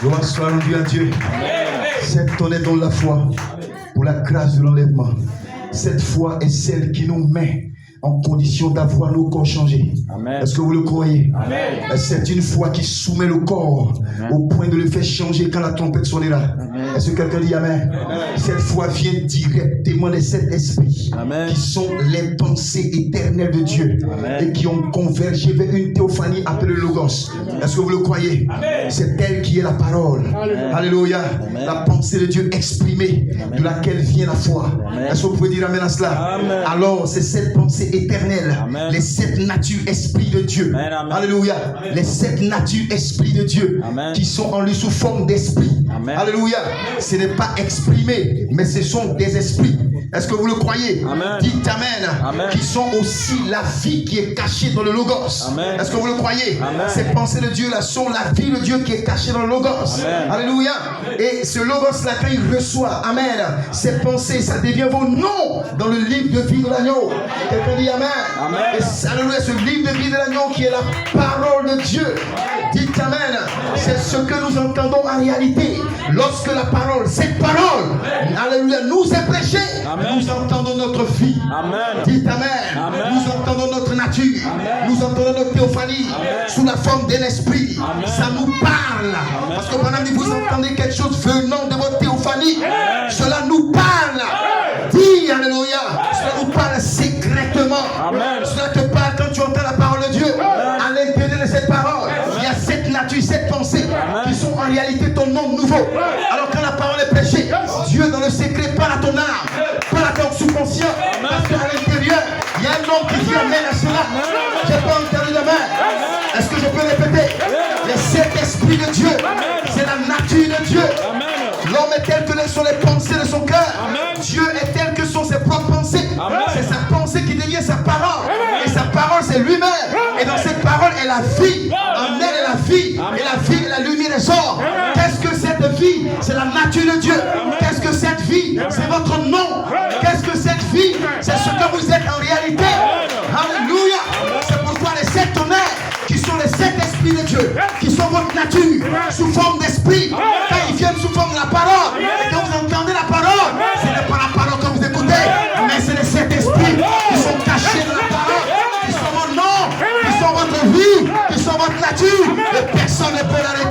Gloire soit rendue à Dieu. Cette tonne est dans la foi pour la grâce de l'enlèvement. Cette foi est celle qui nous met en condition d'avoir nos corps changés. Est-ce que vous le croyez? C'est une foi qui soumet le corps au point de le faire changer quand la trompette sonnera. Est-ce que quelqu'un dit Amen? Cette foi vient directement des sept esprits qui sont les pensées éternelles de Dieu et qui ont convergé vers une théophanie appelée le Logos. Est-ce que vous le croyez? C'est elle qui est la parole. Alléluia. La pensée de Dieu exprimée de laquelle vient la foi. Est-ce que vous pouvez dire Amen à cela? Alors, c'est cette pensée éternelle, les sept natures esprits de Dieu. Alléluia. Les sept natures esprits de Dieu qui sont en lui sous forme d'esprit. Alléluia. Ce n'est pas exprimé, mais ce sont des esprits. Est-ce que vous le croyez? Dites Amen. Qui sont aussi la vie qui est cachée dans le Logos. Est-ce que vous le croyez? Ces pensées de Dieu là sont la vie de Dieu qui est cachée dans le Logos. Alléluia. Et ce Logos là, quand il reçoit, Amen, ces pensées, ça devient vos noms dans le livre de vie de l'agneau. Quelqu'un dit Amen. Et alléluia, ce livre de vie de l'agneau qui est la parole de Dieu. Dites Amen. C'est ce que nous entendons en réalité. Lorsque la parole, cette parole, alléluia, nous est prêchée, nous entendons notre vie. Dites Amen. Nous entendons notre nature. Nous entendons notre théophanie sous la forme d'un esprit. Ça nous parle. Parce que pendant que vous entendez quelque chose venant de votre théophanie, cela nous parle. Dis alléluia. Cela nous parle secrètement. Cela te parle quand tu entends la parole de Dieu. À l'intérieur de cette parole, il y a cette nature, cette pensée qui sont en réalité ton monde nouveau. Alors quand la parole est prêchée, Dieu dans le secret parle à ton âme, parle à ton subconscient. Parce qu'à l'intérieur, il y a un homme qui dit Amen à cela. Je n'ai pas entendu la main. Est-ce que je peux répéter? Les sept esprits de Dieu, c'est la nature de Dieu. L'homme est tel que sont les pensées de son cœur. Dieu est tel que sont ses propres pensées. C'est sa pensée qui devient sa parole. Et sa parole, c'est lui-même. Et dans cette parole est la vie. En elle est la vie. Et la vie est la lumière des hommes. Qu'est-ce que cette vie? C'est la nature de Dieu. Qu'est-ce que cette vie? C'est votre nom. Qu'est-ce que cette vie? C'est ce que vous êtes en réalité. Alléluia. C'est pourquoi les sept tonnerres qui sont les sept esprits de Dieu, qui sont votre nature, sous forme d'esprit, quand ils viennent sous forme de la parole, et quand vous entendez la parole, ce n'est pas la parole que vous écoutez, mais c'est les sept esprits qui sont cachés dans la parole, qui sont vos noms, qui sont votre vie, qui sont votre nature, et personne ne peut l'arrêter.